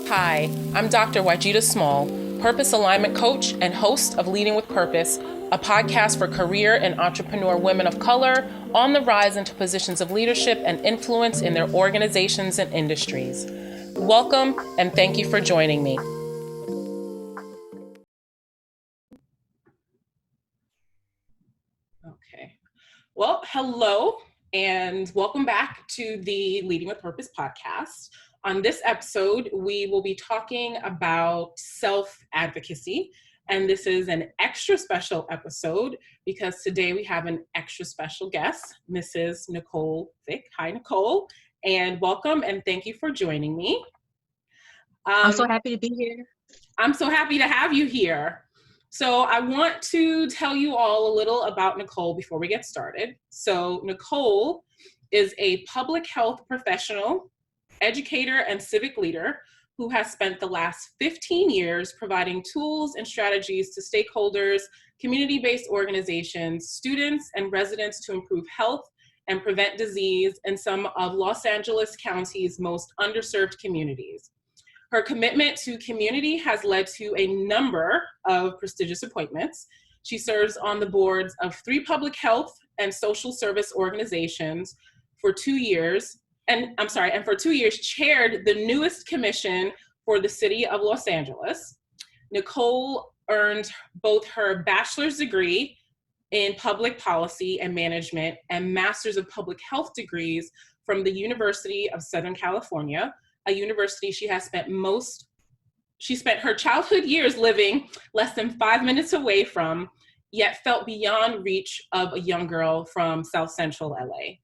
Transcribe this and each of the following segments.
Hi, I'm Dr. Wajida Small, Purpose Alignment Coach and host of Leading with Purpose, a podcast for career and entrepreneur women of color on the rise into positions of leadership and influence in their organizations and industries. Welcome, and thank you for joining me. Okay. Well, hello, and welcome back to the Leading with Purpose podcast. On this episode, we will be talking about self-advocacy, and this is an extra special episode because today we have an extra special guest, Mrs. Nicole Vick. Hi, Nicole, and welcome, and thank you for joining me. I'm so happy to be here. I'm so happy to have you here. So I want to tell you all a little about Nicole before we get started. So Nicole is a public health professional, educator, and civic leader who has spent the last 15 years providing tools and strategies to stakeholders, community-based organizations, students, and residents to improve health and prevent disease in some of Los Angeles County's most underserved communities. Her commitment to community has led to a number of prestigious appointments. She serves on the boards of 3 public health and social service organizations for 2 years, and for 2 years chaired the newest commission for the city of Los Angeles. Nicole earned both her bachelor's degree in public policy and management and master's of public health degrees from the University of Southern California, a university she spent her childhood years living less than 5 minutes away from, yet felt beyond reach of a young girl from South Central LA.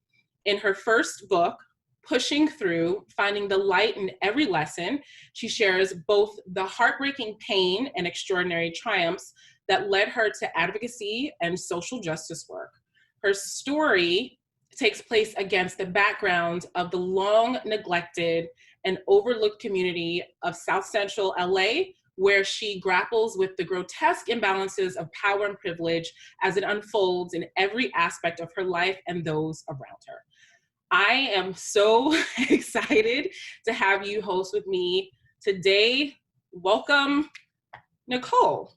In her first book, Pushing Through, Finding the Light in Every Lesson, she shares both the heartbreaking pain and extraordinary triumphs that led her to advocacy and social justice work. Her story takes place against the background of the long neglected and overlooked community of South Central LA, where she grapples with the grotesque imbalances of power and privilege as it unfolds in every aspect of her life and those around her. I am so excited to have you host with me today. Welcome, Nicole.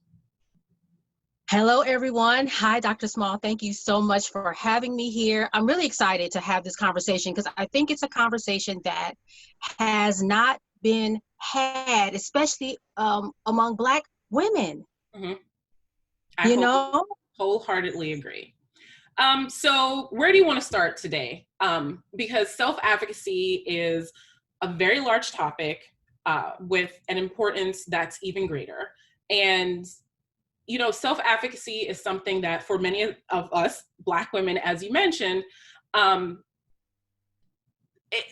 Hello, everyone. Hi, Dr. Small. Thank you so much for having me here. I'm really excited to have this conversation because I think it's a conversation that has not been had, especially among Black women. Mm-hmm. I wholeheartily agree. So where do you want to start today? Because self-advocacy is a very large topic with an importance that's even greater. And you know, self-advocacy is something that for many of us Black women, as you mentioned,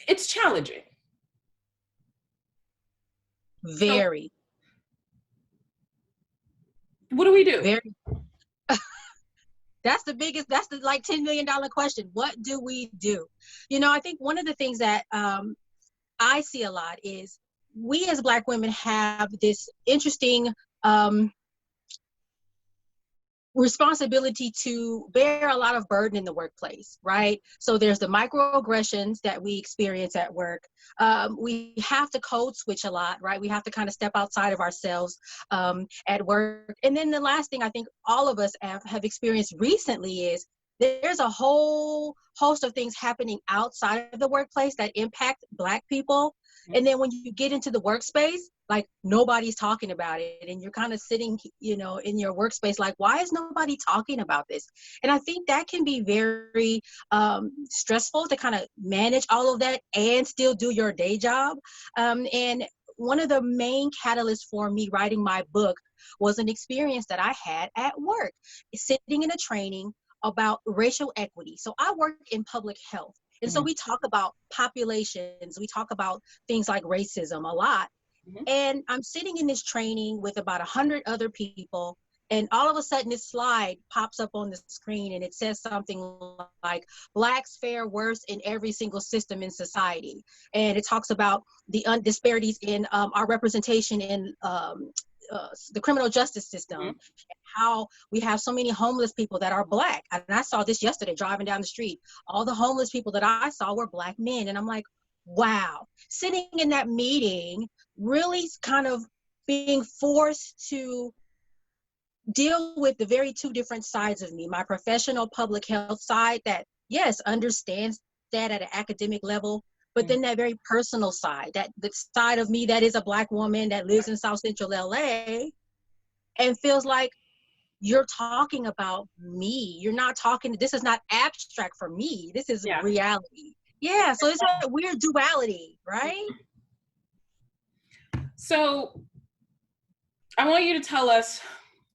it's challenging. Very. So, what do we do? Very. That's the like $10 million question. What do we do? You know, I think one of the things that I see a lot is we as Black women have this interesting responsibility to bear a lot of burden in the workplace, right? So there's the microaggressions that we experience at work. We have to code switch a lot, right? We have to kind of step outside of ourselves at work. And then the last thing I think all of us have experienced recently is there's a whole host of things happening outside of the workplace that impact Black people. And then when you get into the workspace, like nobody's talking about it, and you're kind of sitting, you know, in your workspace, like, why is nobody talking about this? And I think that can be very stressful to kind of manage all of that and still do your day job. And one of the main catalysts for me writing my book was an experience that I had at work, sitting in a training about racial equity. So I work in public health. And so we talk about populations, we talk about things like racism a lot. And I'm sitting in this training with about 100 other people, and all of a sudden this slide pops up on the screen and it says something like, Blacks fare worse in every single system in society. And it talks about the disparities in our representation in the criminal justice system, and how we have so many homeless people that are Black. And I saw this yesterday driving down the street. All the homeless people that I saw were Black men. And I'm like, wow. Sitting in that meeting really kind of being forced to deal with the very two different sides of me, my professional public health side that, yes, understands that at an academic level, but then that very personal side, that the side of me that is a Black woman that lives in South Central LA and feels like you're talking about me. You're not talking, this is not abstract for me. This is Yeah. reality. Yeah, so it's a weird duality, right? So I want you to tell us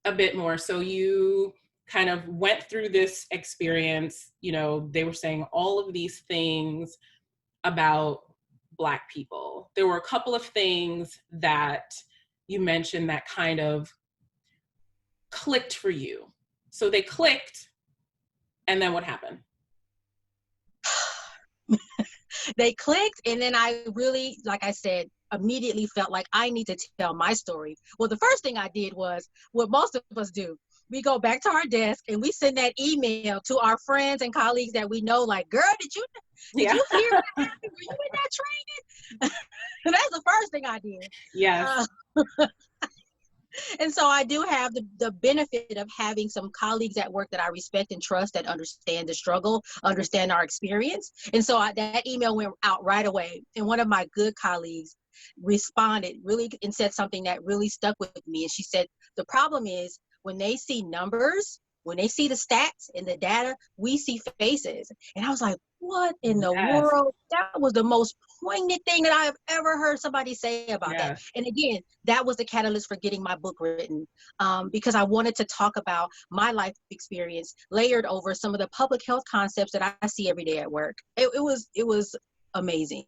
a bit more. So you kind of went through this experience, you know, they were saying all of these things about Black people. There were a couple of things that you mentioned that kind of clicked for you. So they clicked, and then what happened? They clicked, and then I really, like I said, immediately felt like I need to tell my story. Well, the first thing I did was what most of us do. We go back to our desk and we send that email to our friends and colleagues that we know, like, girl, did Yeah. you hear what happened? Were you in that training? That's the first thing I did. Yes. And so I do have the benefit of having some colleagues at work that I respect and trust, that understand the struggle, understand our experience. And so that email went out right away. And one of my good colleagues responded really and said something that really stuck with me. And she said, the problem is when they see numbers, when they see the stats and the data, we see faces. And I was like, what in the Yes. world? That was the most poignant thing that I have ever heard somebody say about that. Yes. And again, that was the catalyst for getting my book written, because I wanted to talk about my life experience layered over some of the public health concepts that I see every day at work. It was amazing.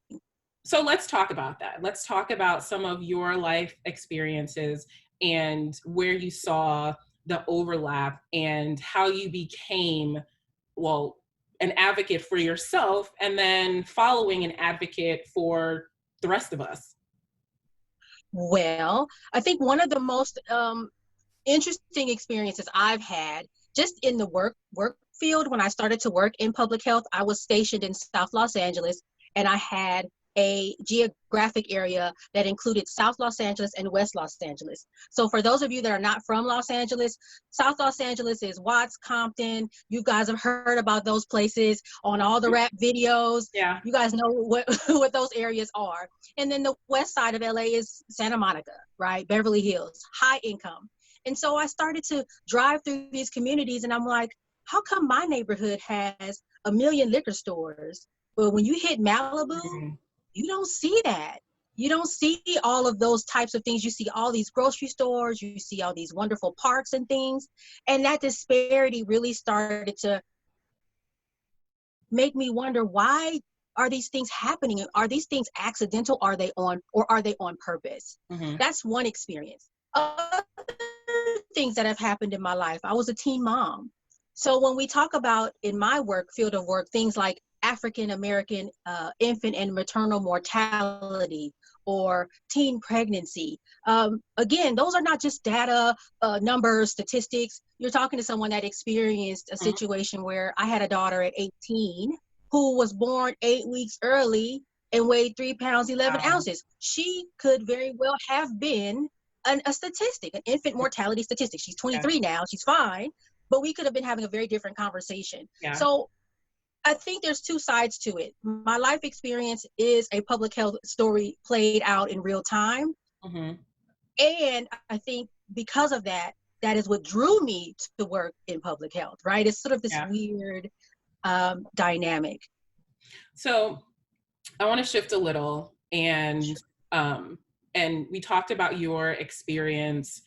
So let's talk about that. Let's talk about some of your life experiences and where you saw the overlap and how you became, well, an advocate for yourself and then following an advocate for the rest of us. Well, I think one of the most interesting experiences I've had just in the work field, when I started to work in public health, I was stationed in South Los Angeles, and I had a geographic area that included South Los Angeles and West Los Angeles. So for those of you that are not from Los Angeles, South Los Angeles is Watts, Compton. You guys have heard about those places on all the rap videos. Yeah. You guys know what, what those areas are. And then the west side of LA is Santa Monica, right? Beverly Hills, high income. And so I started to drive through these communities, and I'm like, how come my neighborhood has 1 million liquor stores, but when you hit Malibu, you don't see that. You don't see all of those types of things. You see all these grocery stores, you see all these wonderful parks and things. And that disparity really started to make me wonder, why are these things happening? Are these things accidental? Are they on purpose? Mm-hmm. That's one experience. Other things that have happened in my life, I was a teen mom. So when we talk about, in my field of work, things like African American infant and maternal mortality or teen pregnancy, again, those are not just data, numbers, statistics. You're talking to someone that experienced a situation where I had a daughter at 18 who was born 8 weeks early and weighed 3 pounds, 11 ounces. She could very well have been a statistic, an infant mortality statistic. She's 23 now, she's fine, but we could have been having a very different conversation. Yeah. So I think there's two sides to it. My life experience is a public health story played out in real time. Mm-hmm. And I think because of that, that is what drew me to work in public health, right? It's sort of this weird dynamic. So I want to shift a little, and we talked about your experience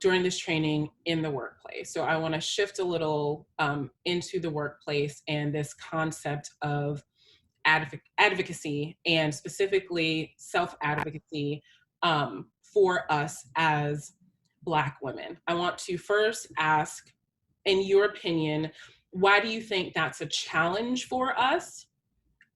during this training in the workplace. So I want to shift a little into the workplace and this concept of advocacy, and specifically self-advocacy for us as Black women. I want to first ask, in your opinion, why do you think that's a challenge for us?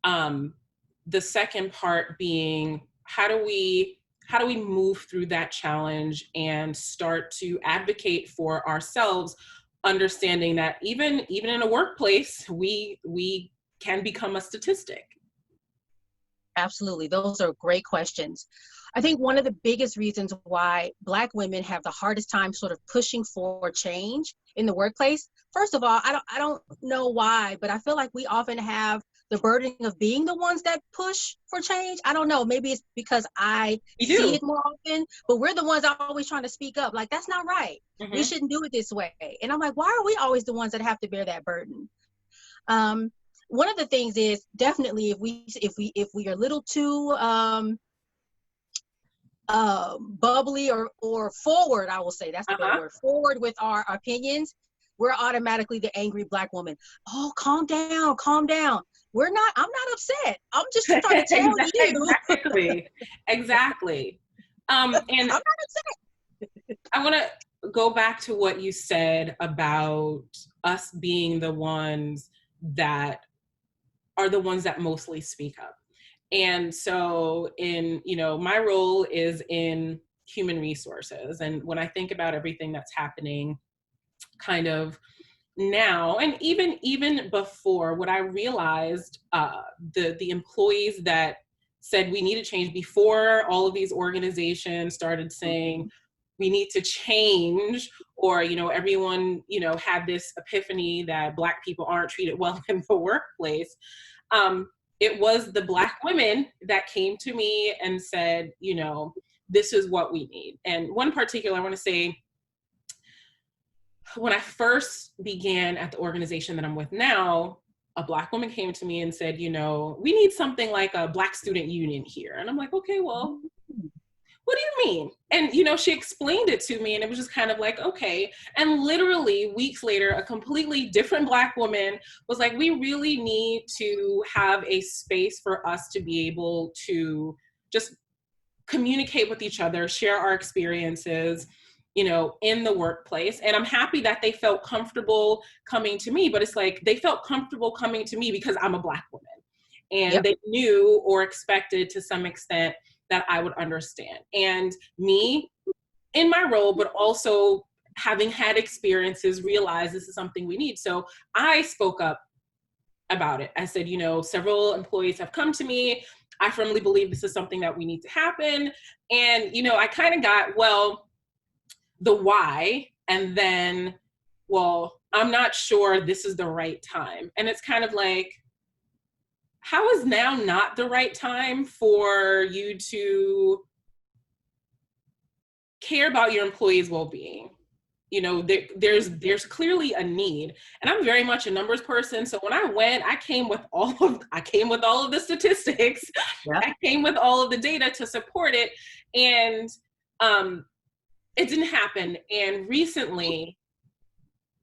The second part being, how do we move through that challenge and start to advocate for ourselves, understanding that even in a workplace, we can become a statistic? Absolutely. Those are great questions. I think one of the biggest reasons why Black women have the hardest time sort of pushing for change in the workplace, first of all, I don't know why, but I feel like we often have the burden of being the ones that push for change. I don't know. Maybe it's because I You see do. it more often, but we're the ones always trying to speak up. Like, that's not right. We Mm-hmm. shouldn't do it this way. And I'm like, why are we always the ones that have to bear that burden? Um, One of the things is definitely if we are a little too bubbly or forward, I will say that's the better Uh-huh. word, forward with our opinions, we're automatically the angry Black woman. Oh, calm down, calm down. I'm not upset. I'm just trying to tell you. Exactly. Exactly. I'm And not upset. I want to go back to what you said about us being the ones that are the ones that mostly speak up. And so my role is in human resources. And when I think about everything that's happening kind of now, and even before, what I realized, the employees that said we need to change before all of these organizations started saying we need to change, or everyone had this epiphany that Black people aren't treated well in the workplace. It was the Black women that came to me and said, this is what we need. And one particular, I want to say, when I first began at the organization that I'm with now, a Black woman came to me and said, we need something like a Black student union here. And I'm like, okay, well, what do you mean? And, she explained it to me, and it was just kind of like, okay. And literally weeks later, a completely different Black woman was like, we really need to have a space for us to be able to just communicate with each other, share our experiences, in the workplace. And I'm happy that they felt comfortable coming to me, but it's like they felt comfortable coming to me because I'm a Black woman. And Yep. they knew or expected to some extent that I would understand. And me in my role, but also having had experiences, realize this is something we need. So I spoke up about it. I said, several employees have come to me. I firmly believe this is something that we need to happen. And, I kind of got, well, the why, and then, well, I'm not sure this is the right time. And it's kind of like, how is now not the right time for you to care about your employees' well-being? There's clearly a need, and I'm very much a numbers person. So when I went, I came with all of the statistics. Yep. I came with all of the data to support it, and it didn't happen. And recently,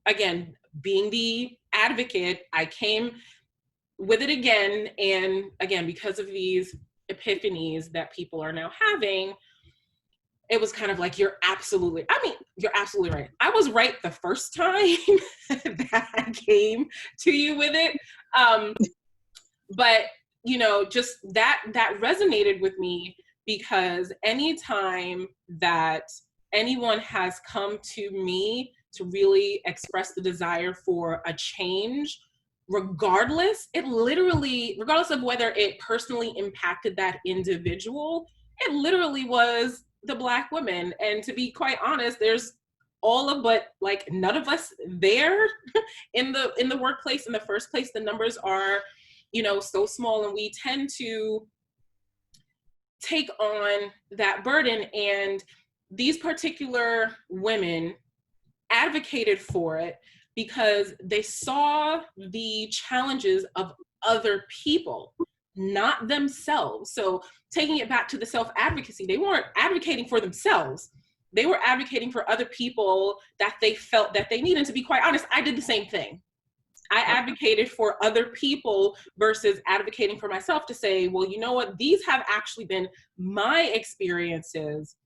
again, being the advocate, I came with it again, and again, because of these epiphanies that people are now having, it was kind of like, you're absolutely right. I was right the first time that I came to you with it. But just that resonated with me, because anytime that anyone has come to me to really express the desire for a change, regardless of whether it personally impacted that individual, it literally was the Black women. And to be quite honest, there's but like none of us there in the workplace in the first place. The numbers are so small, and we tend to take on that burden. And these particular women advocated for it because they saw the challenges of other people, not themselves. So taking it back to the self-advocacy, they weren't advocating for themselves. They were advocating for other people that they felt that they needed. And to be quite honest, I did the same thing. I advocated for other people versus advocating for myself, to say, well, you know what, these have actually been my experiences,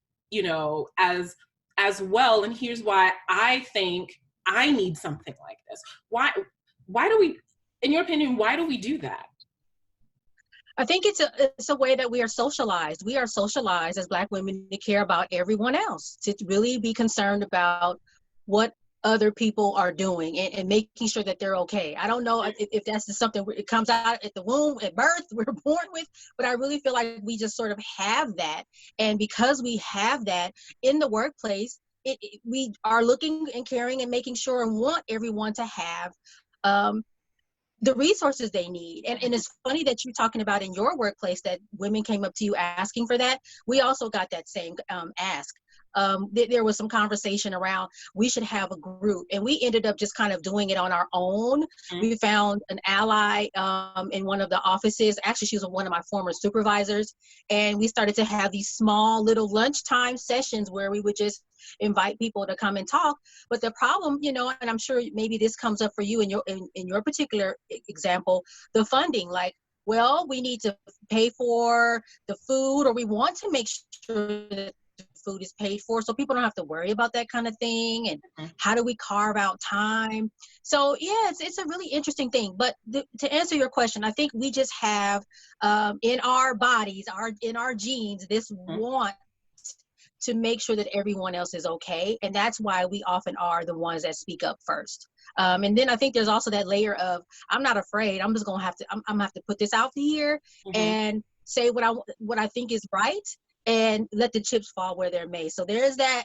as well. And here's why I think I need something like this. Why do we, in your opinion, why do we do that? I think it's a way that we are socialized. We are socialized as Black women to care about everyone else, to really be concerned about what other people are doing, and making sure that they're okay. I don't know if that's just something it comes out at the womb, at birth, we're born with, but I really feel like we just sort of have that. And because we have that in the workplace, we are looking and caring and making sure and want everyone to have the resources they need. And it's funny that you're talking about in your workplace that women came up to you asking for that. We also got that same ask. There was some conversation around we should have a group, and we ended up just kind of doing it on our own. We found an ally in one of the offices. Actually, she was one of my former supervisors, and we started to have these small little lunchtime sessions where we would just invite people to come and talk. But the problem, you know, and I'm sure maybe this comes up for you in your particular example, the funding, like, well, we need to pay for the food, or we want to make sure that the food is paid for so people don't have to worry about that kind of thing. And how do we carve out time? So yeah, it's a really interesting thing. But to answer your question, I think we just have in our bodies, in our genes, this want to make sure that everyone else is okay. And that's why we often are the ones that speak up first. And then I think there's also that layer of, I'm not afraid. I'm just going to have to, I'm gonna have to put this out here and say what I think is right, and let the chips fall where they're may. So there's that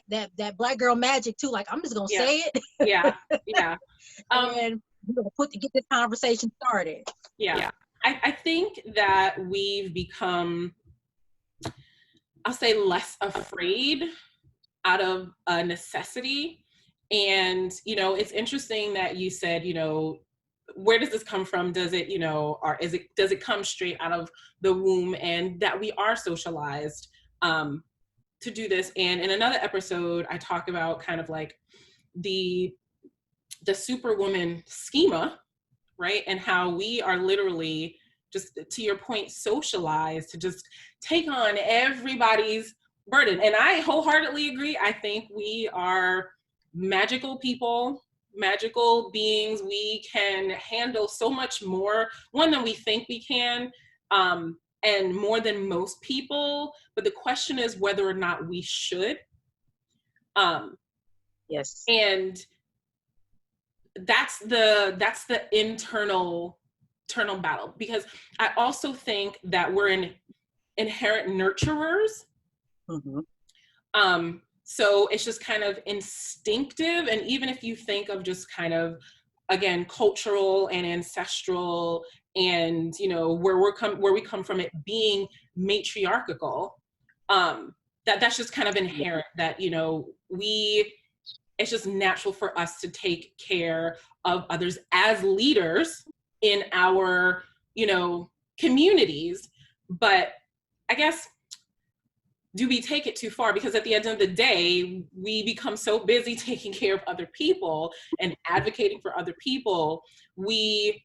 Black girl magic too. Like, I'm just going to say it. Yeah. And we're going to get this conversation started. Yeah. I think that we've become, I'll say, less afraid out of a necessity. And, you know, it's interesting that you said, you know, where does this come from? Does it, you know, or does it come straight out of the womb? And that we are socialized to do this. And in another episode, I talk about kind of like the superwoman schema, right? And how we are literally, just to your point, socialized to just take on everybody's burden. And I wholeheartedly agree. I think we are magical people, magical beings. We can handle so much more, one, than we think we can, and more than most people. But the question is whether or not we should. Yes. And that's the internal battle, because I also think that we're inherent nurturers. So it's just kind of instinctive. And even if you think of just kind of, again, cultural and ancestral, and, you know, where we come from, it being matriarchal, that's just kind of inherent, that, you know, it's just natural for us to take care of others as leaders in our, you know, communities. But I guess, do we take it too far? Because at the end of the day, we become so busy taking care of other people and advocating for other people, we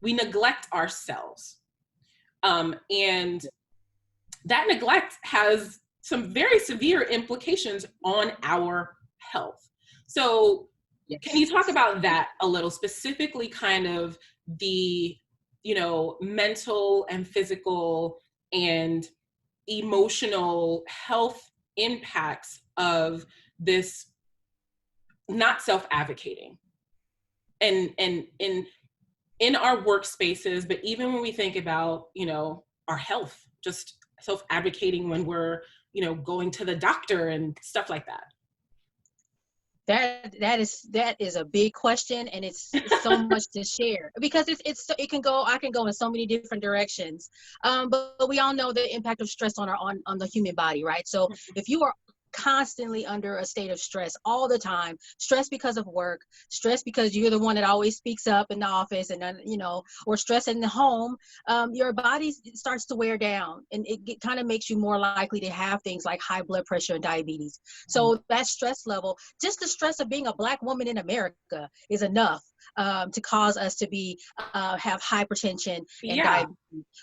neglect ourselves. And that neglect has some very severe implications on our health. So can you talk about that a little, specifically kind of the, you know, mental and physical and emotional health impacts of this not self-advocating and in our workspaces, but even when we think about, you know, our health, just self-advocating when we're, you know, going to the doctor and stuff like that? That is a big question, and it's so much to share, because I can go in so many different directions. But we all know the impact of stress on the human body, right? So if you are constantly under a state of stress all the time, stress because of work, stress because you're the one that always speaks up in the office, and then, you know, or stress in the home, your body starts to wear down, and it kind of makes you more likely to have things like high blood pressure and diabetes. So that stress level, just the stress of being a Black woman in America, is enough to cause us to have hypertension and diabetes,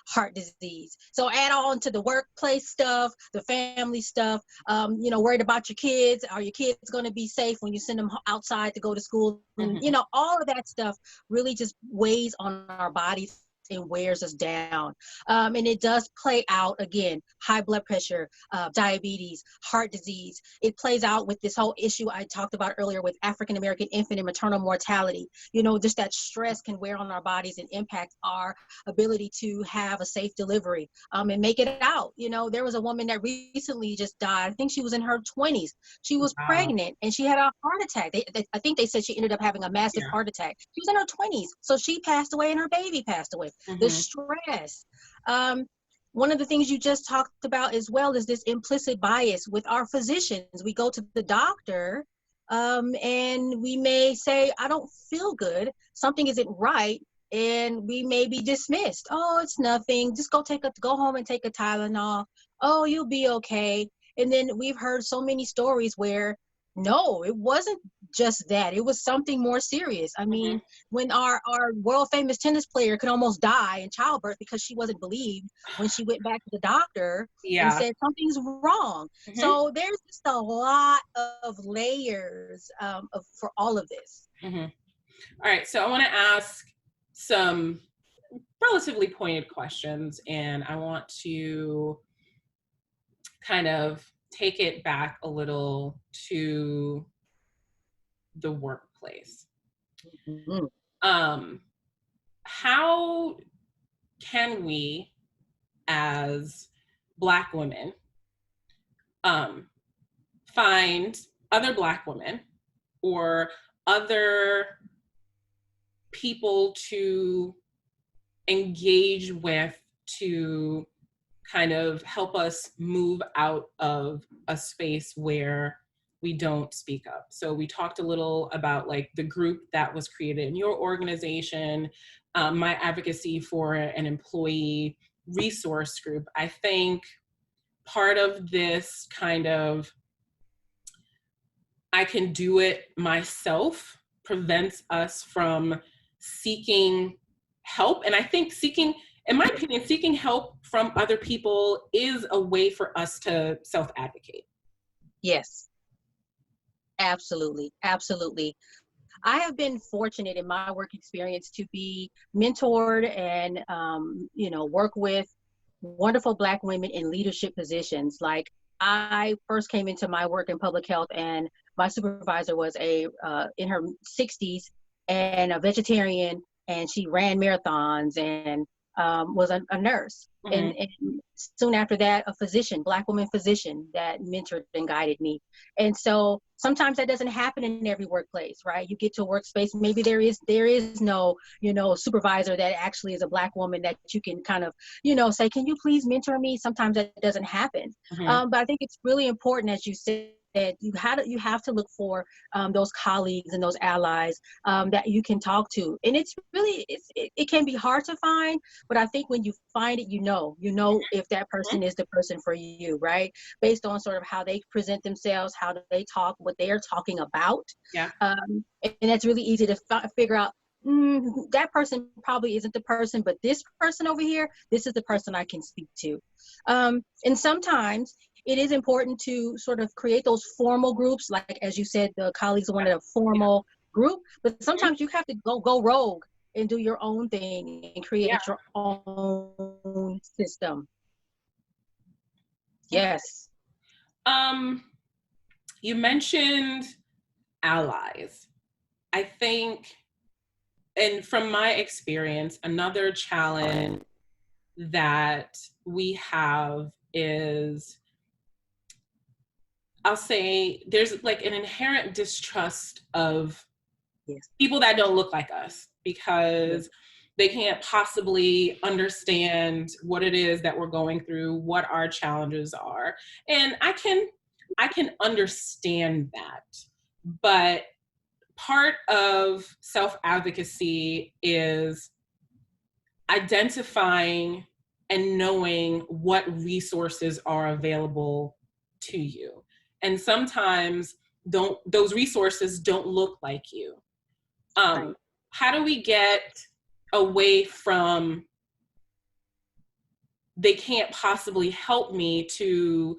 heart disease. So add on to the workplace stuff, the family stuff, you know, worried about your kids. Are your kids going to be safe when you send them outside to go to school? And, you know, all of that stuff really just weighs on our bodies and wears us down. And it does play out, again, high blood pressure, diabetes, heart disease. It plays out with this whole issue I talked about earlier with African-American infant and maternal mortality. You know, just that stress can wear on our bodies and impact our ability to have a safe delivery, and make it out. You know, there was a woman that recently just died. I think she was in her 20s. She was Wow. pregnant and she had a heart attack. I think they said she ended up having a massive Yeah. heart attack. She was in her 20s. So she passed away and her baby passed away. The Mm-hmm. stress. One of the things you just talked about as well is this implicit bias with our physicians. We go to the doctor, and we may say, I don't feel good. Something isn't right. And we may be dismissed. Oh, it's nothing. Just go home and take a Tylenol. Oh, you'll be okay. And then we've heard so many stories where no, it wasn't just that. It was something more serious. I Mm-hmm. mean, when our world famous tennis player could almost die in childbirth because she wasn't believed when she went back to the doctor and Yeah. said something's wrong. Mm-hmm. So there's just a lot of layers, for all of this. Mm-hmm. All right. So I want to ask some relatively pointed questions, and I want to kind of take it back a little to the workplace. Mhm. Um, how can we, as Black women, um, find other Black women or other people to engage with to kind of help us move out of a space where we don't speak up? So we talked a little about like the group that was created in your organization, my advocacy for an employee resource group. I think part of this kind of I can do it myself prevents us from seeking help. And I think in my opinion, seeking help from other people is a way for us to self-advocate. Yes, absolutely. Absolutely. I have been fortunate in my work experience to be mentored and, work with wonderful Black women in leadership positions. Like, I first came into my work in public health, and my supervisor was in her 60s and a vegetarian, and she ran marathons and was a nurse. Mm-hmm. And soon after that, a physician, Black woman physician that mentored and guided me. And so sometimes that doesn't happen in every workplace, right? You get to a workspace, maybe there is no, supervisor that actually is a Black woman that you can kind of, say, can you please mentor me? Sometimes that doesn't happen. Mm-hmm. But I think it's really important, as you said, you have to look for those colleagues and those allies that you can talk to. And it can be hard to find, but I think when you find it, you know if that person is the person for you, right? Based on sort of how they present themselves, how do they talk, what they are talking about. Yeah. And that's really easy to figure out. That person probably isn't the person, but this person over here, this is the person I can speak to. And sometimes it is important to sort of create those formal groups, like as you said, the colleagues wanted a Yeah. formal group, but sometimes you have to go rogue and do your own thing and Yeah. create your own system. Okay. Yes. You mentioned allies. I think, and from my experience, another challenge that we have is, I'll say there's like an inherent distrust of Yes. people that don't look like us because Yes. they can't possibly understand what it is that we're going through, what our challenges are. And I can understand that. But part of self-advocacy is identifying and knowing what resources are available to you. And sometimes those resources don't look like you. Right. How do we get away from they can't possibly help me to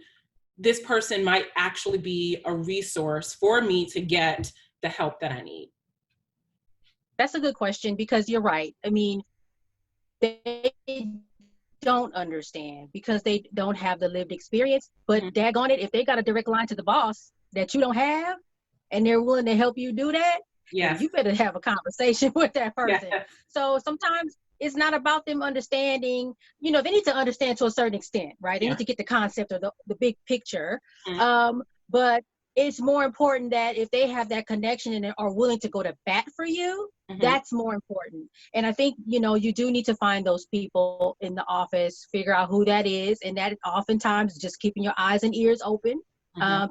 this person might actually be a resource for me to get the help that I need? That's a good question, because you're right. I mean, they don't understand because they don't have the lived experience. But daggone it, if they got a direct line to the boss that you don't have, and they're willing to help you do that, then Yes. you better have a conversation with that person. Yes. So sometimes it's not about them understanding, you know, they need to understand to a certain extent, right? They Yeah. need to get the concept or the big picture. Mm-hmm. But it's more important that if they have that connection and are willing to go to bat for you, Mm-hmm. that's more important. And I think, you know, you do need to find those people in the office, figure out who that is. And that oftentimes is just keeping your eyes and ears open,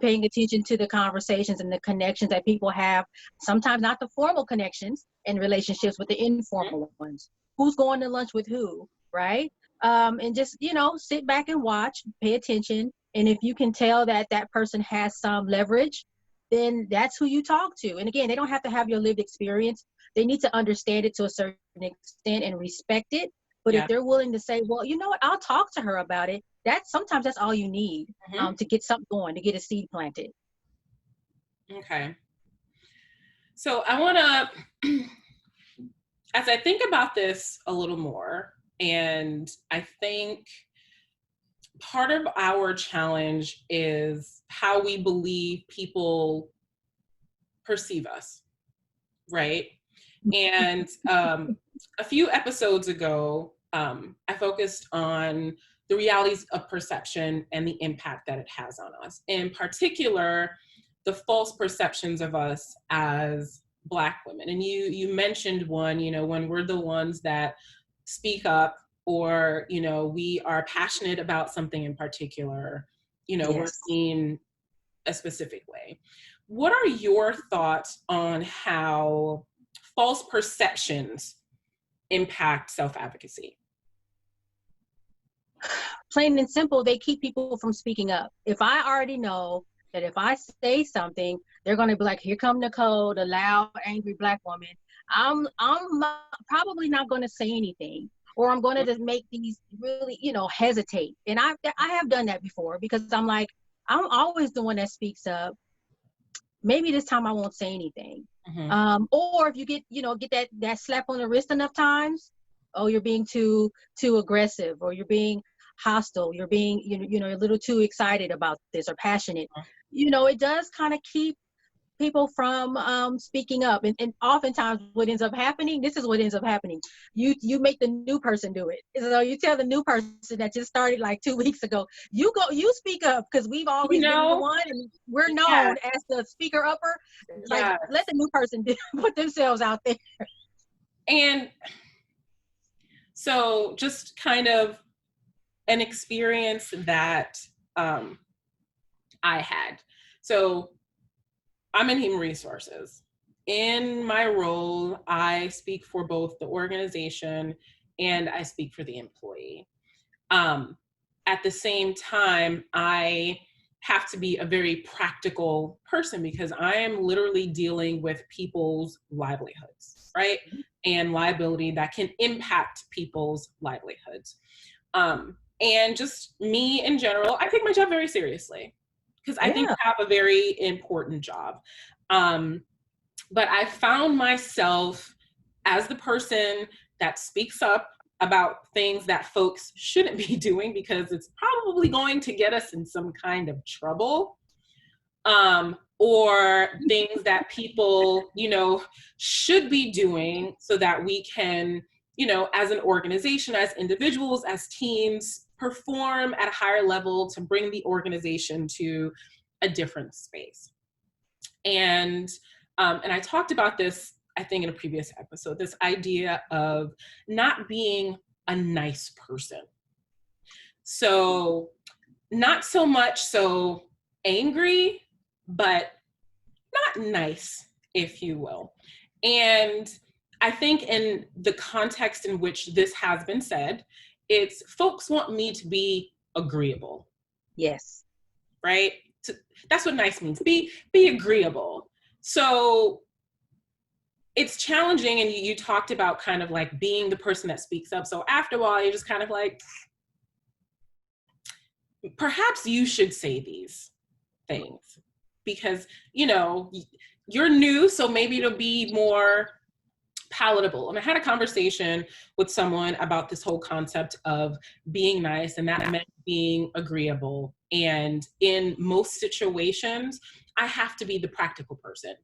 paying attention to the conversations and the connections that people have. Sometimes not the formal connections and relationships, but the informal ones. Who's going to lunch with who, right? And just, you know, sit back and watch, pay attention. And if you can tell that that person has some leverage, then that's who you talk to. And again, they don't have to have your lived experience. They need to understand it to a certain extent and respect it. But if they're willing to say, well, you know what, I'll talk to her about it, sometimes that's all you need to get something going, to get a seed planted. Okay. So I want to, as I think about this a little more, and I think part of our challenge is how we believe people perceive us, right? And a few episodes ago, I focused on the realities of perception and the impact that it has on us. In particular, the false perceptions of us as Black women. And you mentioned one, you know, when we're the ones that speak up, or, you know, we are passionate about something in particular, you know, we're seen a specific way. What are your thoughts on how false perceptions impact self-advocacy? Plain and simple, they keep people from speaking up. If I already know that if I say something, they're going to be like, here come Nicole, the loud, angry Black woman. I'm probably not going to say anything, or I'm going to just make these really, you know, hesitate. And I have done that before, because I'm like, I'm always the one that speaks up. Maybe this time I won't say anything. Or if you get that slap on the wrist enough times, oh, you're being too aggressive, or you're being hostile, you're being, you know, a little too excited about this or passionate. You know, it does kind of keep people from speaking up. And oftentimes what ends up happening, this is what ends up happening. You make the new person do it. So you tell the new person that just started like 2 weeks ago, you speak up, because we've always been the one, and we're known as the speaker upper. Like, let the new person put themselves out there. And so just kind of an experience that I had. So I'm in human resources. In my role, I speak for both the organization and I speak for the employee. At the same time, I have to be a very practical person, because I am literally dealing with people's livelihoods, right? And liability that can impact people's livelihoods. And just me in general, I take my job very seriously, because I think I have a very important job. But I found myself as the person that speaks up about things that folks shouldn't be doing, because it's probably going to get us in some kind of trouble, or things that people, you know, should be doing so that we can, you know, as an organization, as individuals, as teams, perform at a higher level to bring the organization to a different space. And I talked about this, I think, in a previous episode, this idea of not being a nice person. So not so much so angry, but not nice, if you will. And I think in the context in which this has been said, it's folks want me to be agreeable. Yes. Right? That's what nice means. Be agreeable. So it's challenging, and you talked about kind of like being the person that speaks up. So after a while, you're just kind of like, perhaps you should say these things, because, you know, you're new, so maybe it'll be more palatable. And I had a conversation with someone about this whole concept of being nice, and that meant being agreeable. And in most situations, I have to be the practical person.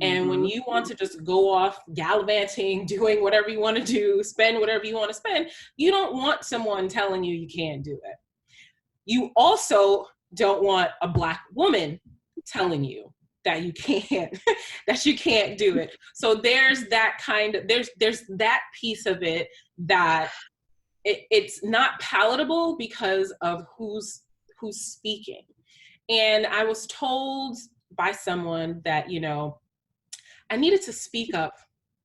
And when you want to just go off gallivanting, doing whatever you want to do, spend whatever you want to spend, you don't want someone telling you you can't do it. You also don't want a Black woman telling you that you can't, that you can't do it. So there's that kind of, there's that piece of it that it's not palatable because of who's speaking. And I was told by someone that, you know, I needed to speak up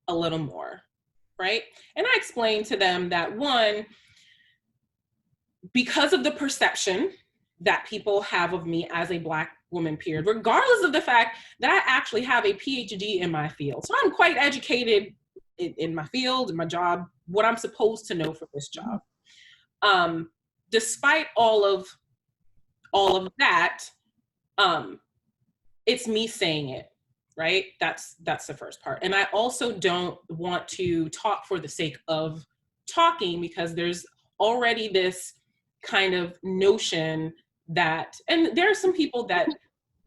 a little more, right? And I explained to them that, one, because of the perception that people have of me as a Black woman, period, regardless of the fact that I actually have a PhD in my field. So I'm quite educated in my field, in my job, what I'm supposed to know for this job. Despite all of that, it's me saying it, right? That's the first part. And I also don't want to talk for the sake of talking, because there's already this kind of notion that, and there are some people that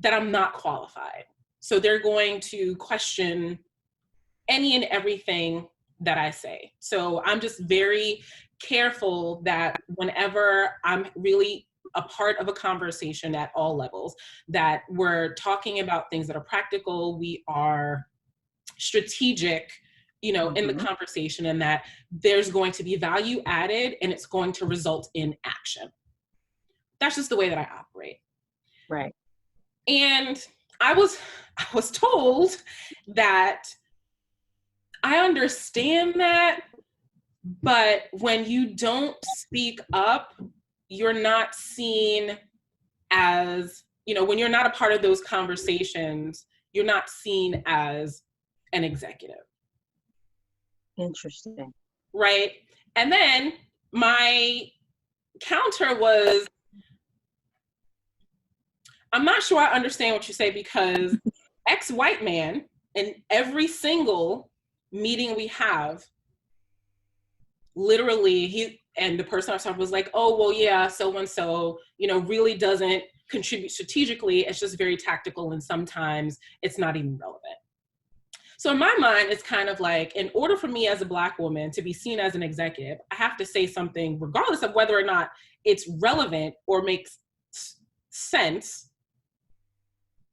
I'm not qualified. So they're going to question any and everything that I say. So I'm just very careful that whenever I'm really a part of a conversation at all levels, that we're talking about things that are practical, we are strategic, you know, in the conversation, and that there's going to be value added and it's going to result in action. That's just the way that I operate. Right. And I was told that I understand that, but when you don't speak up, you're not seen as, you know, when you're not a part of those conversations, you're not seen as an executive. Interesting. Right? And then my counter was, I'm not sure I understand what you say, because ex-white man, in every single meeting we have, literally and the person I was talking was like, oh, well, yeah, so-and-so, you know, really doesn't contribute strategically. It's just very tactical, and sometimes it's not even relevant. So in my mind, it's kind of like, in order for me as a Black woman to be seen as an executive, I have to say something regardless of whether or not it's relevant or makes sense.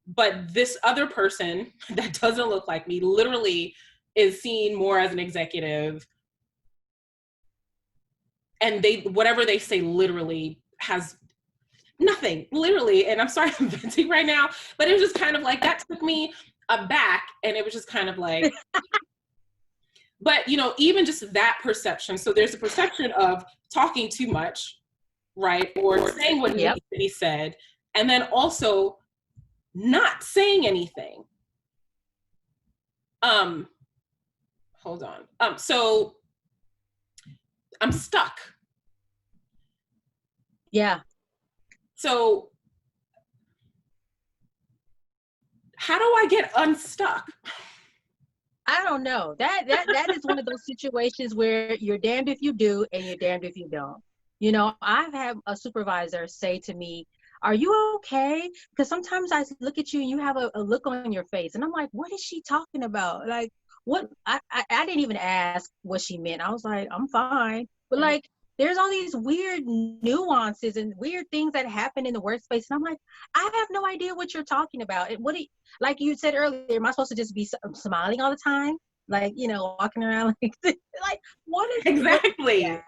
But this other person that doesn't look like me literally is seen more as an executive, and whatever they say literally has nothing, literally. And I'm sorry I'm venting right now, but it was just kind of like, that took me aback, and it was just kind of like, but you know, even just that perception. So there's a perception of talking too much, right? Or saying what needs to be said, and then also not saying anything. Hold on. So I'm stuck. Yeah. So how do I get unstuck? I don't know. That is one of those situations where you're damned if you do and you're damned if you don't. You know, I've had a supervisor say to me, are you okay? Because sometimes I look at you and you have a look on your face, and I'm like, what is she talking about? Like, what? I didn't even ask what she meant. I was like, I'm fine. But like, there's all these weird nuances and weird things that happen in the workspace. And I'm like, I have no idea what you're talking about. And like you said earlier, am I supposed to just be smiling all the time? Like, you know, walking around like what is exactly?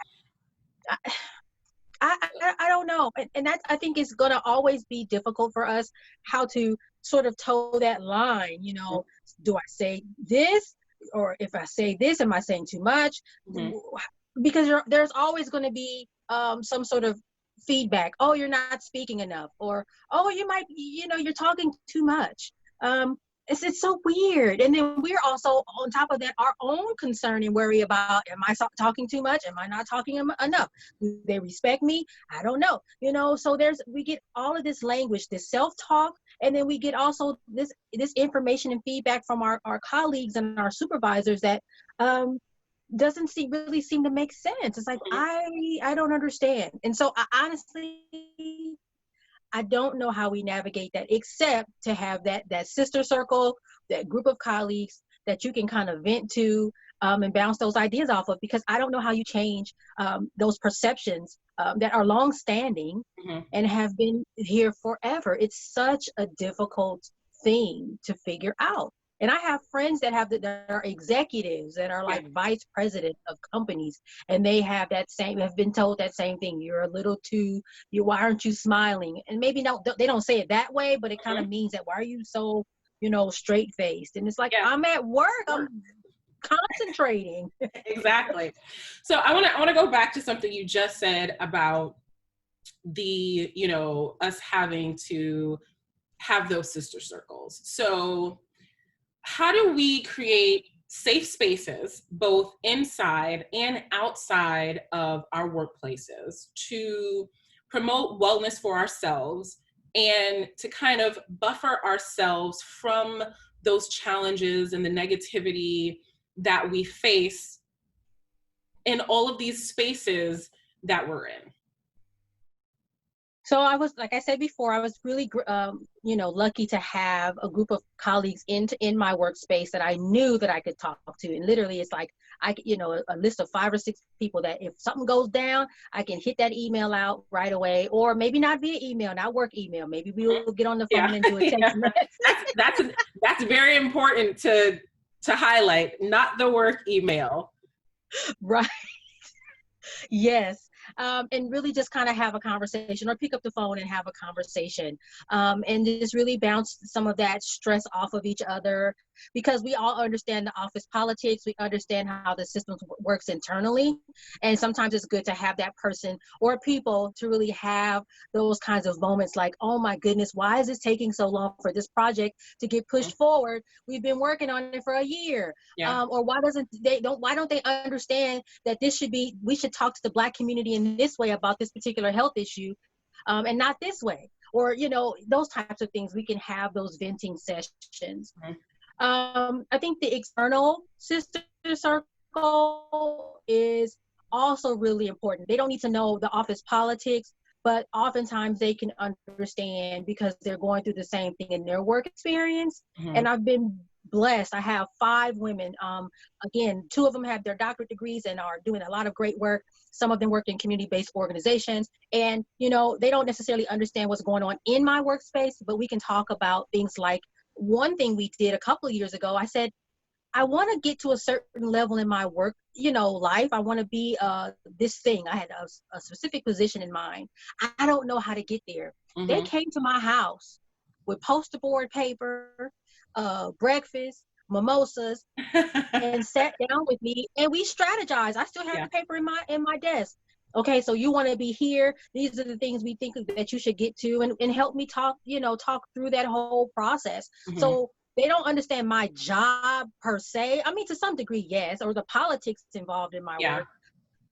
I don't know. And that, I think, is going to always be difficult for us, how to sort of toe that line. You know, do I say this? Or if I say this, am I saying too much? Because there's always going to be some sort of feedback. Oh, you're not speaking enough. Or, oh, you might, you know, you're talking too much. It's so weird. And then we're also, on top of that, our own concern and worry about, am I talking too much? Am I not talking enough? Do they respect me? I don't know. You know, so we get all of this language, this self-talk, and then we get also this information and feedback from our colleagues and our supervisors that doesn't really seem to make sense. It's like, I don't understand. And so I honestly, I don't know how we navigate that, except to have that sister circle, that group of colleagues that you can kind of vent to, and bounce those ideas off of, because I don't know how you change those perceptions that are long-standing and have been here forever. It's such a difficult thing to figure out. And I have friends that that are executives, that are like vice president of companies, and they have been told that same thing. You're a little too, why aren't you smiling? And maybe they don't say it that way, but it kind of means that, why are you so, straight faced? And it's like, I'm at work, I'm concentrating. Exactly. So I want to go back to something you just said about the, us having to have those sister circles. So how do we create safe spaces, both inside and outside of our workplaces, to promote wellness for ourselves and to kind of buffer ourselves from those challenges and the negativity that we face in all of these spaces that we're in? So I was, like I said before, I was really, lucky to have a group of colleagues in my workspace that I knew that I could talk to. And literally, it's like, a list of 5 or 6 people that if something goes down, I can hit that email out right away, or maybe not via email, not work email. Maybe we will get on the phone and do a text message. That's very important to highlight, not the work email. Right. Yes. And really just kind of have a conversation, or pick up the phone and have a conversation, and just really bounce some of that stress off of each other, because we all understand the office politics. We understand how the system works internally. And sometimes it's good to have that person or people to really have those kinds of moments like, oh my goodness, why is this taking so long for this project to get pushed forward? We've been working on it for a year. Or why don't they understand that we should talk to the Black community in this way about this particular health issue, and not this way? Or, those types of things. We can have those venting sessions. I think the external sister circle is also really important. They don't need to know the office politics, but oftentimes they can understand because they're going through the same thing in their work experience. And I've been blessed. I have 5 women. Again, 2 of them have their doctorate degrees and are doing a lot of great work. Some of them work in community-based organizations. And, they don't necessarily understand what's going on in my workspace, but we can talk about things like, one thing we did a couple of years ago, I said, I want to get to a certain level in my work, life. I want to be this thing. I had a specific position in mind. I don't know how to get there. They came to my house with poster board paper, breakfast, mimosas, and sat down with me, and we strategized. I still have the paper in my desk. Okay, so you want to be here. These are the things we think that you should get to, and help me talk through that whole process. So they don't understand my job per se. I mean, to some degree, yes, or the politics involved in my work,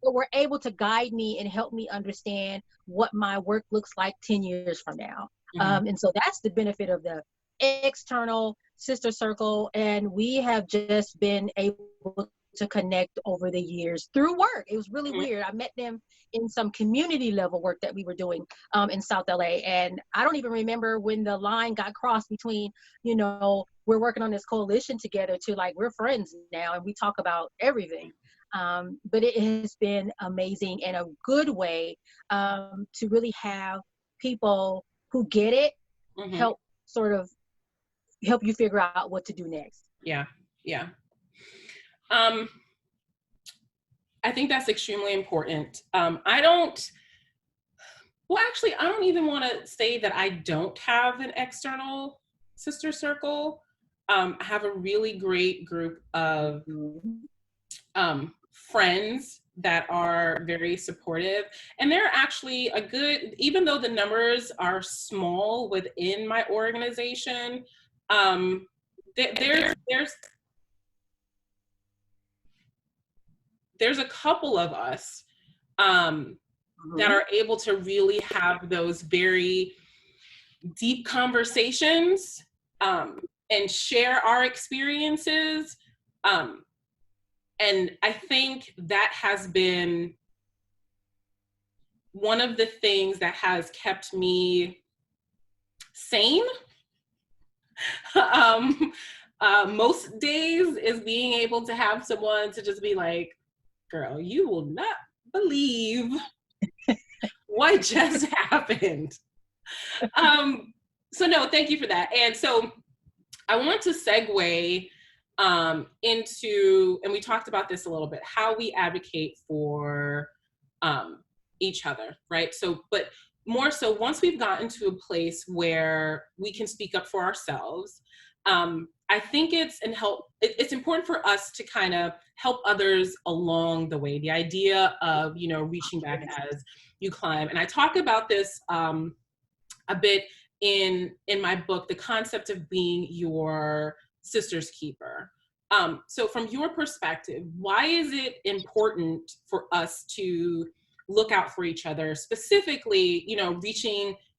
but were able to guide me and help me understand what my work looks like 10 years from now. And so that's the benefit of the external sister circle. And we have just been able to connect over the years through work. It was really weird. I met them in some community level work that we were doing in South LA. And I don't even remember when the line got crossed between, we're working on this coalition together, to like, we're friends now and we talk about everything. But it has been amazing, in a good way, to really have people who get it help you figure out what to do next. Yeah. I think that's extremely important. I don't even want to say that I don't have an external sister circle. I have a really great group of friends that are very supportive, and they're actually even though the numbers are small within my organization, there's a couple of us that are able to really have those very deep conversations and share our experiences. And I think that has been one of the things that has kept me sane. um, most days is being able to have someone to just be like, girl, you will not believe what just happened. So no, thank you for that. And so I want to segue into, and we talked about this a little bit, how we advocate for each other, right? So, but more so, once we've gotten to a place where we can speak up for ourselves, I think it's important for us to kind of help others along the way. The idea of, you know, reaching back as you climb. And I talk about this a bit in my book, The Concept of Being Your Sister's Keeper. So from your perspective, why is it important for us to look out for each other, specifically, you know,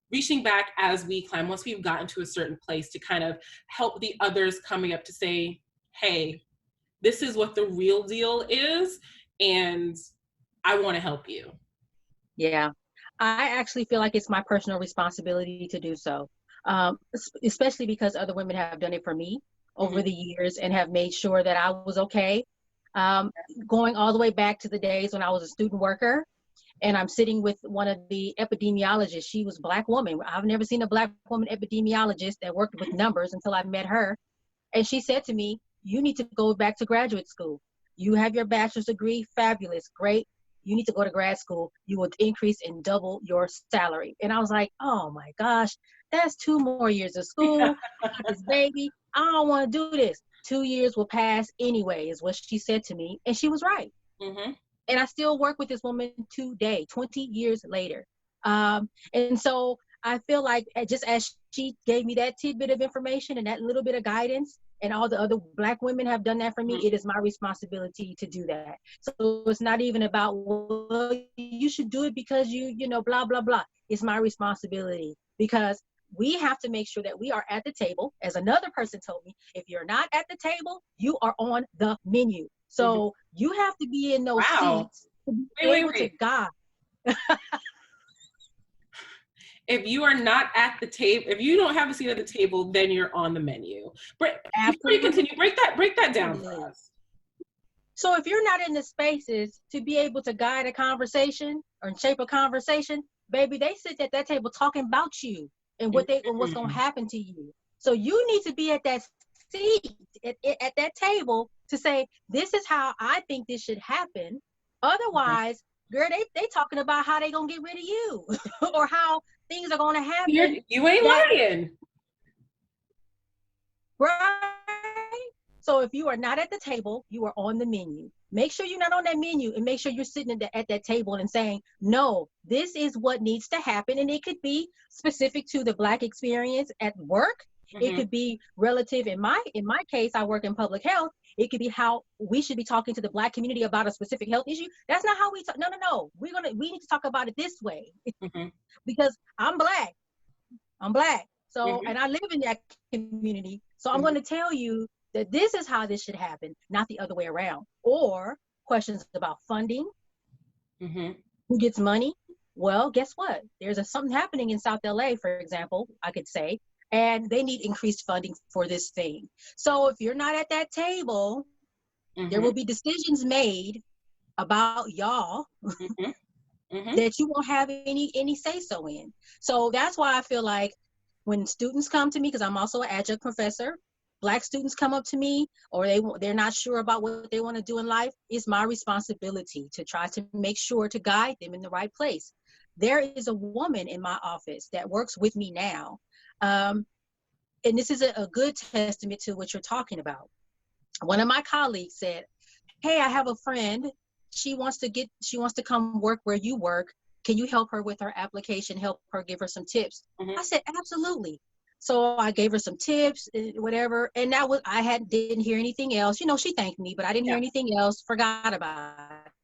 reaching back as we climb, once we've gotten to a certain place, to kind of help the others coming up to say, hey, this is what the real deal is, and I want to help you. Yeah, I actually feel like it's my personal responsibility to do so, especially because other women have done it for me over the years and have made sure that I was okay. Going all the way back to the days when I was a student worker, and I'm sitting with one of the epidemiologists. She was a Black woman. I've never seen a Black woman epidemiologist that worked with numbers until I met her. And she said to me, you need to go back to graduate school. You have your bachelor's degree, fabulous, great. You need to go to grad school. You will increase and double your salary. And I was like, oh my gosh, that's 2 more years of school. I got this baby. I don't want to do this. 2 years will pass anyway, is what she said to me. And she was right. Mm-hmm. And I still work with this woman today, 20 years later. And so I feel like just as she gave me that tidbit of information and that little bit of guidance, and all the other Black women have done that for me, it is my responsibility to do that. So it's not even about, well, you should do it because you know, blah, blah, blah. It's my responsibility, because we have to make sure that we are at the table. As another person told me, if you're not at the table, you are on the menu. So you have to be in those seats to be able to guide. If you are not at the table, if you don't have a seat at the table, then you're on the menu. Before you continue, break that down for us. So if you're not in the spaces to be able to guide a conversation or shape a conversation, baby, they sit at that table talking about you and what's going to happen to you. So you need to be at that seat, at that table, to say, this is how I think this should happen. Otherwise, girl, they talking about how they gonna get rid of you or how things are gonna happen. You ain't lying. Right? So if you are not at the table, you are on the menu. Make sure you're not on that menu, and make sure you're sitting at that table and saying, no, this is what needs to happen. And it could be specific to the Black experience at work. It could be relative. In my case, I work in public health. It could be how we should be talking to the Black community about a specific health issue. That's not how we talk. No. We need to talk about it this way because I'm Black. So, and I live in that community. So I'm going to tell you that this is how this should happen, not the other way around. Or questions about funding. Who gets money? Well, guess what? There's something happening in South LA, for example, I could say, and they need increased funding for this thing. So if you're not at that table, there will be decisions made about y'all that you won't have any say-so in. So that's why I feel like when students come to me, because I'm also an adjunct professor, Black students come up to me, or they're not sure about what they want to do in life, it's my responsibility to try to make sure to guide them in the right place. There is a woman in my office that works with me now. And this is a good testament to what you're talking about. One of my colleagues said, hey, I have a friend. She wants to come work where you work. Can you help her with her application, help her, give her some tips? I said, absolutely. So I gave her some tips, whatever. And didn't hear anything else. You know, she thanked me, but I didn't hear anything else, forgot about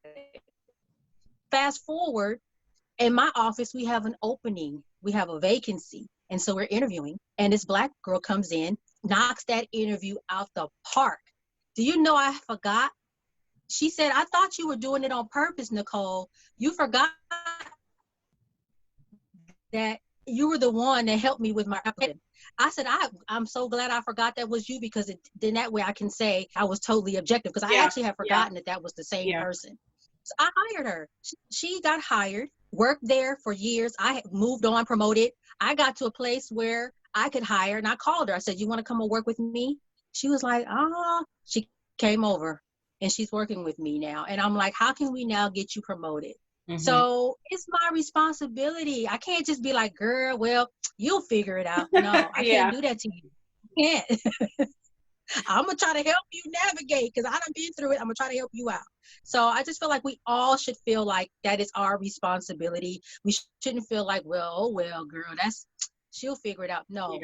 it. Fast forward, in my office, we have an opening. We have a vacancy. And so we're interviewing, and this Black girl comes in, knocks that interview out the park. Do you know I forgot She said, I thought you were doing it on purpose, Nicole. You forgot that you were the one that helped me with my application. I said, I'm so glad I forgot that was you, because then that way I can say I was totally objective, because I Yeah. actually had forgotten that was the same Yeah. person. So I hired her. She got hired, worked there for years. I had moved on, promoted. I got to a place where I could hire, and I called her. I said, you want to come and work with me? She was like, she came over and she's working with me now. And I'm like, how can we now get you promoted? Mm-hmm. So it's my responsibility. I can't just be like, girl, well, you'll figure it out. No, I can't do that to you. I can't. I'm going to try to help you navigate, because I done been through it. I'm going to try to help you out. So I just feel like we all should feel like that is our responsibility. We shouldn't feel like, well, girl, she'll figure it out. No,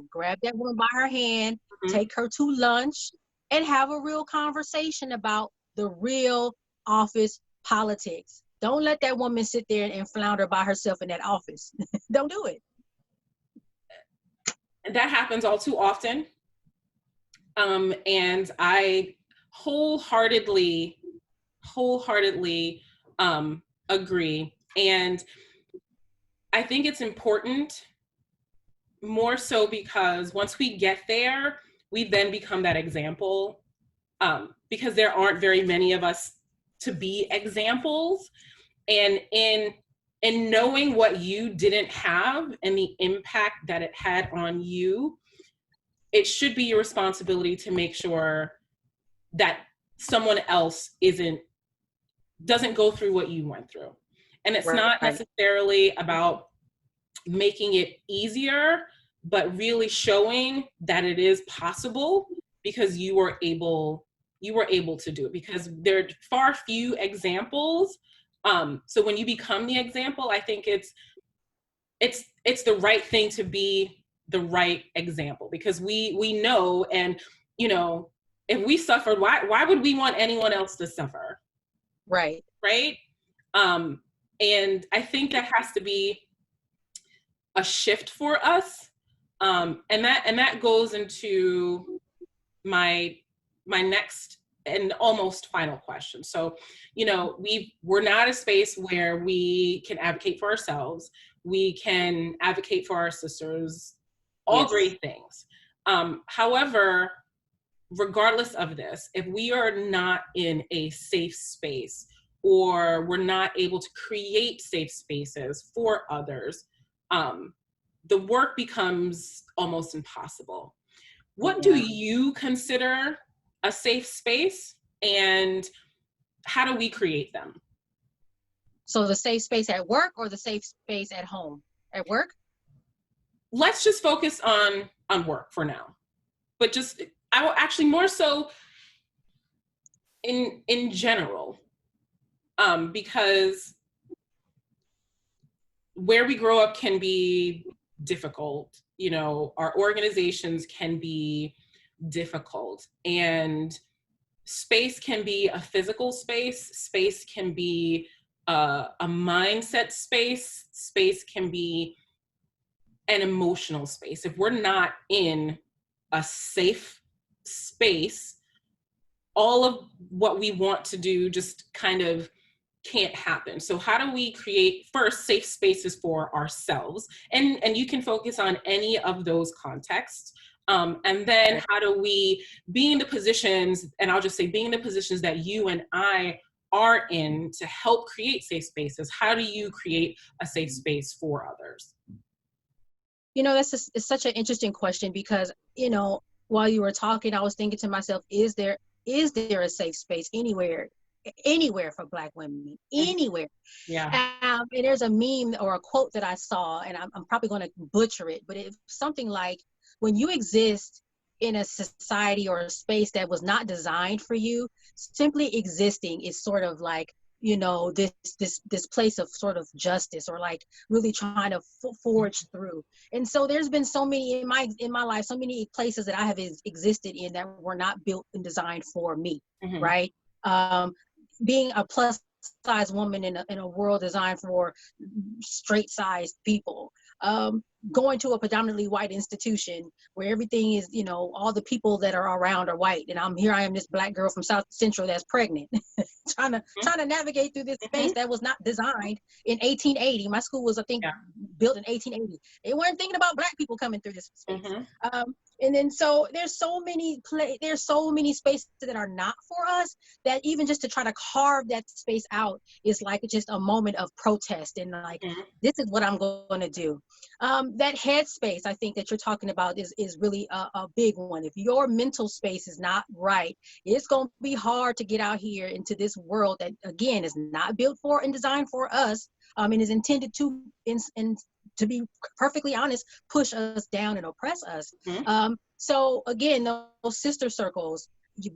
grab that woman by her hand, take her to lunch, and have a real conversation about the real office politics. Don't let that woman sit there and flounder by herself in that office. Don't do it. That happens all too often. And I wholeheartedly agree. And I think it's important, more so because once we get there, we then become that example, because there aren't very many of us to be examples. And in knowing what you didn't have and the impact that it had on you, it should be your responsibility to make sure that someone else doesn't go through what you went through. And it's not necessarily about making it easier, but really showing that it is possible, because you were able to do it, because there are far few examples. So when you become the example, I think it's the right thing to be the right example, because we know, and if we suffered, why would we want anyone else to suffer? Right. And I think that has to be a shift for us, and that goes into my next and almost final question. So we're not a space where we can advocate for ourselves. We can advocate for our sisters, all great things. However, regardless of this, if we are not in a safe space, or we're not able to create safe spaces for others, the work becomes almost impossible. What do you consider a safe space, and how do we create them? So the safe space at work, or the safe space at home? At work? Let's just focus on work for now. But I will actually more so in general, because where we grow up can be difficult. Our organizations can be difficult, and space can be a physical space. Space can be a mindset space. Space can be an emotional space. If we're not in a safe space, all of what we want to do just kind of can't happen. So how do we create, first, safe spaces for ourselves? And you can focus on any of those contexts. And then how do we be in the positions, and I'll just say being in the positions that you and I are in, to help create safe spaces? How do you create a safe space for others? It's such an interesting question, because, while you were talking, I was thinking to myself, is there a safe space anywhere for Black women, anywhere? And there's a meme or a quote that I saw, and I'm probably going to butcher it, but it's something like, when you exist in a society or a space that was not designed for you, simply existing is sort of like, this place of sort of justice, or like really trying to forge through. And so there's been so many in my life, so many places that I have existed in that were not built and designed for me, right? Being a plus size woman in a world designed for straight sized people, going to a predominantly white institution where everything is, you know, all the people that are around are white, and I am this Black girl from South Central that's pregnant, trying to navigate through this space that was not designed in 1880. My school was, I think, Yeah. built in 1880. They weren't thinking about Black people coming through this space. Mm-hmm. And then so there's so many spaces that are not for us, that even just to try to carve that space out is like just a moment of protest, and like, this is what I'm going to do. That headspace, I think, that you're talking about is really a big one. If your mental space is not right, it's going to be hard to get out here into this world that, again, is not built for and designed for us, and is intended to, to be perfectly honest, push us down and oppress us. So again, those sister circles,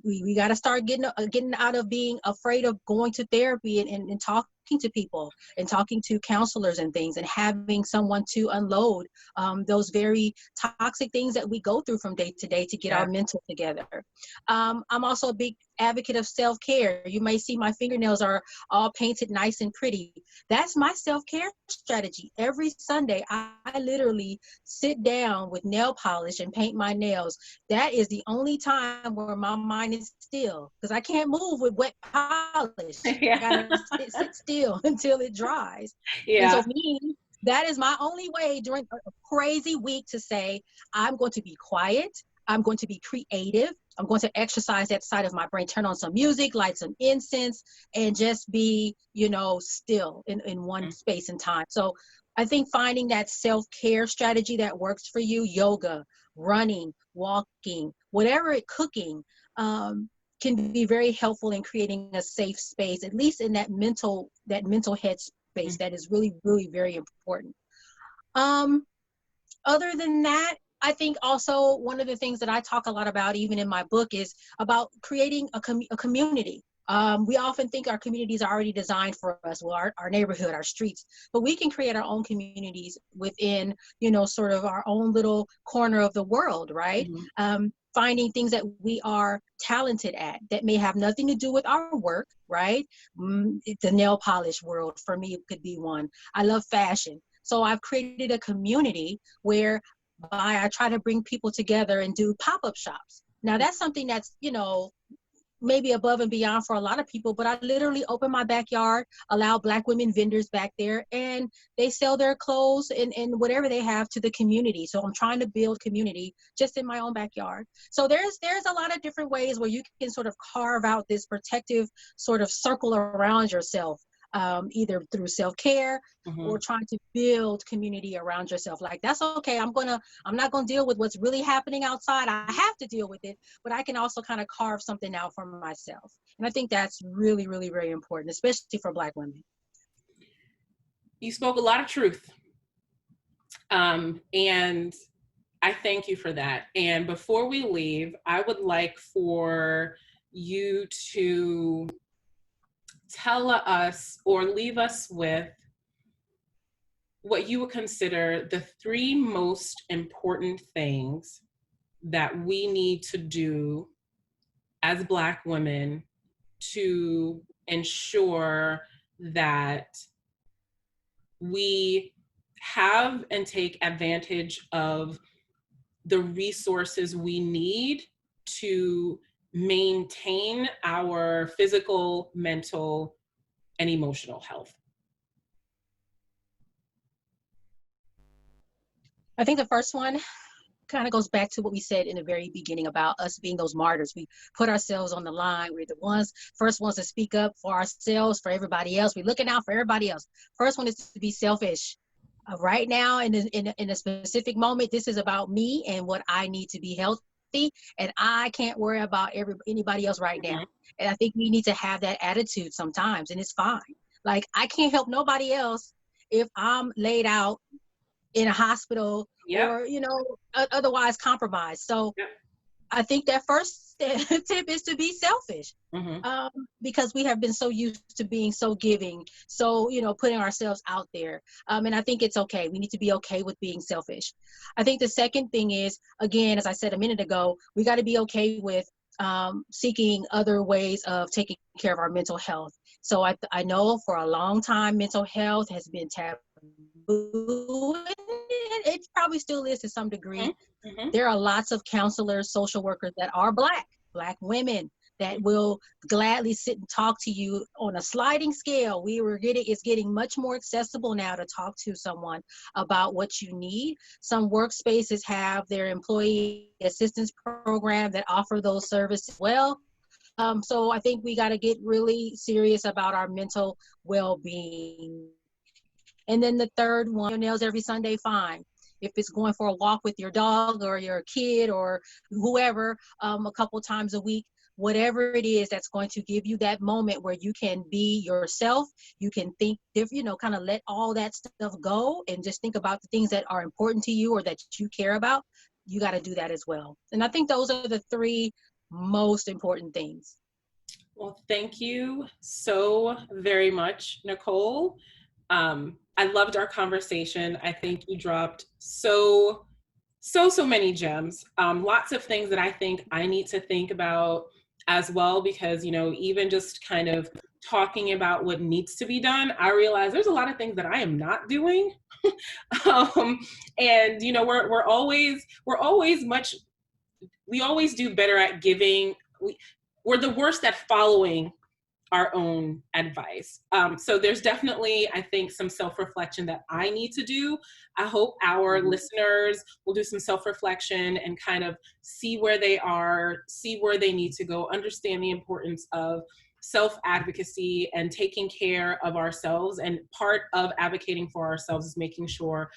we got to start getting out of being afraid of going to therapy and talking to people and talking to counselors and things, and having someone to unload those very toxic things that we go through from day to day to get our mental together. I'm also a big advocate of self-care. You may see my fingernails are all painted nice and pretty. That's my self-care strategy. Every Sunday, I literally sit down with nail polish and paint my nails. That is the only time where my mind is still, because I can't move with wet polish. I gotta sit still until it dries. And so for me, that is my only way during a crazy week to say, I'm going to be quiet. I'm going to be creative. I'm going to exercise that side of my brain, turn on some music, light some incense, and just be, you know, still in one space and time. So I think finding that self-care strategy that works for you, yoga, running, walking, whatever cooking, can be very helpful in creating a safe space, at least in that mental head space. That is really, really very important. Other than that, I think also one of the things that I talk a lot about, even in my book, is about creating a community. We often think our communities are already designed for us, well, our neighborhood, our streets, but we can create our own communities within, you know, sort of our own little corner of the world, right? Finding things that we are talented at that may have nothing to do with our work, right? The nail polish world, for me, could be one. I love fashion. So I've created a community where I try to bring people together and do pop-up shops. Now that's something that's, you know, maybe above and beyond for a lot of people, but I literally open my backyard, allow Black women vendors back there, and they sell their clothes and whatever they have to the community. So I'm trying to build community just in my own backyard. So there's a lot of different ways where you can sort of carve out this protective sort of circle around yourself, either through self-care or trying to build community around yourself. Like, that's okay. I'm not gonna deal with what's really happening outside. I have to deal with it, but I can also kind of carve something out for myself. And I think that's really, really, very important, especially for Black women. You spoke a lot of truth. And I thank you for that. And before we leave, I would like for you to tell us or leave us with what you would consider the 3 most important things that we need to do as Black women to ensure that we have and take advantage of the resources we need to maintain our physical, mental, and emotional health. I think the first one kind of goes back to what we said in the very beginning about us being those martyrs. We put ourselves on the line. We're the first ones to speak up for ourselves, for everybody else. We're looking out for everybody else. First one is to be selfish. Right now, in a specific moment, this is about me and what I need to be healthy, and I can't worry about anybody else right now. And I think we need to have that attitude sometimes, and it's fine. Like, I can't help nobody else if I'm laid out in a hospital or, you know, otherwise compromised. So I think that first tip is to be selfish, because we have been so used to being so giving, so, you know, putting ourselves out there. And I think it's okay. We need to be okay with being selfish. I think the second thing is, again, as I said a minute ago, we got to be okay with seeking other ways of taking care of our mental health. So I know for a long time, mental health has been taboo. taboo. And it probably still is to some degree. Mm-hmm. There are lots of counselors, social workers that are Black women that will gladly sit and talk to you on a sliding scale. It's getting much more accessible now to talk to someone about what you need. Some workspaces have their employee assistance program that offer those services as well. So I think we got to get really serious about our mental well-being. And then the third one, your nails every Sunday, fine. If it's going for a walk with your dog or your kid or whoever, a couple times a week, whatever it is that's going to give you that moment where you can be yourself, you can think, kind of let all that stuff go and just think about the things that are important to you or that you care about. You got to do that as well. And I think those are the three most important things. Well, thank you so very much, Nicole. I loved our conversation. I think you dropped so many gems. Lots of things that I think I need to think about as well, because, even just kind of talking about what needs to be done, I realize there's a lot of things that I am not doing. And, we always do better at giving. We're the worst at following our own advice. So there's definitely, I think, some self-reflection that I need to do. I hope our listeners will do some self-reflection and kind of see where they are, see where they need to go, understand the importance of self-advocacy and taking care of ourselves. And part of advocating for ourselves is making sure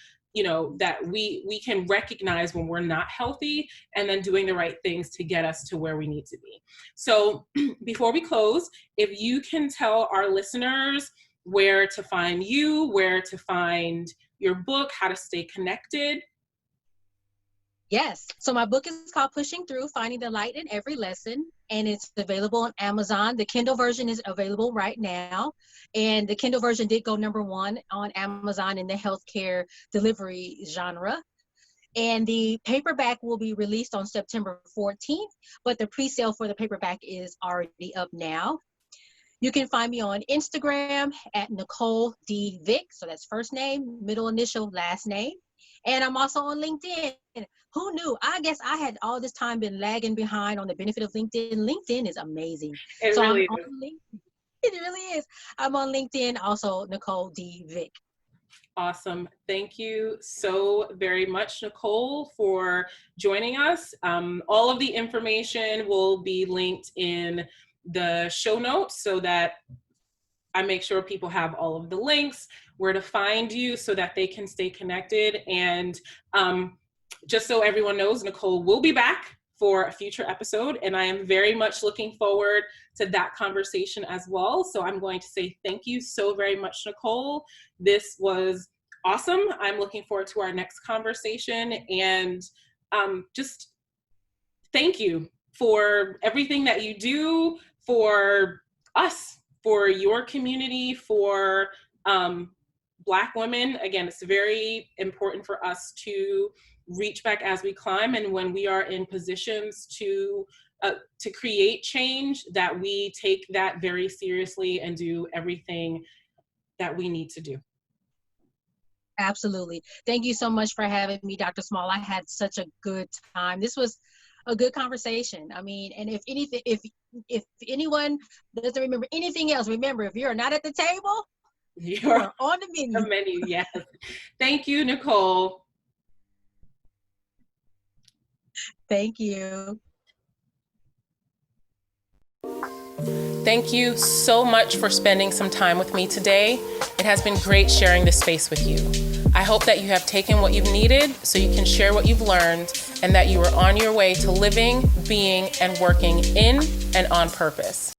that we can recognize when we're not healthy and then doing the right things to get us to where we need to be. So before we close, if you can tell our listeners where to find you, where to find your book, how to stay connected. Yes. So my book is called Pushing Through, Finding the Light in Every Lesson, and it's available on Amazon. The Kindle version is available right now, and the Kindle version did go #1 on Amazon in the healthcare delivery genre. And the paperback will be released on September 14th, but the pre-sale for the paperback is already up now. You can find me on Instagram at Nicole D. Vick. So that's first name, middle initial, last name. And I'm also on LinkedIn. Who knew? I guess I had all this time been lagging behind on the benefit of LinkedIn. LinkedIn is amazing. It really is. It really is. I'm on LinkedIn, also Nicole D. Vick. Awesome. Thank you so very much, Nicole, for joining us. All of the information will be linked in the show notes so that I make sure people have all of the links, where to find you so that they can stay connected. And just so everyone knows, Nicole will be back for a future episode, and I am very much looking forward to that conversation as well. So I'm going to say thank you so very much, Nicole. This was awesome. I'm looking forward to our next conversation, and just thank you for everything that you do for us, for your community, for Black women. Again, it's very important for us to reach back as we climb, and when we are in positions to create change, that we take that very seriously and do everything that we need to do. Absolutely. Thank you so much for having me, Dr. Small. I had such a good time. This was a good conversation. I mean, and if anyone doesn't remember anything else, remember, if you're not at the table, you're on the menu. The menu, yes. Thank you, Nicole. Thank you. Thank you so much for spending some time with me today. It has been great sharing this space with you. I hope that you have taken what you've needed so you can share what you've learned, and that you are on your way to living, being, and working in and on purpose.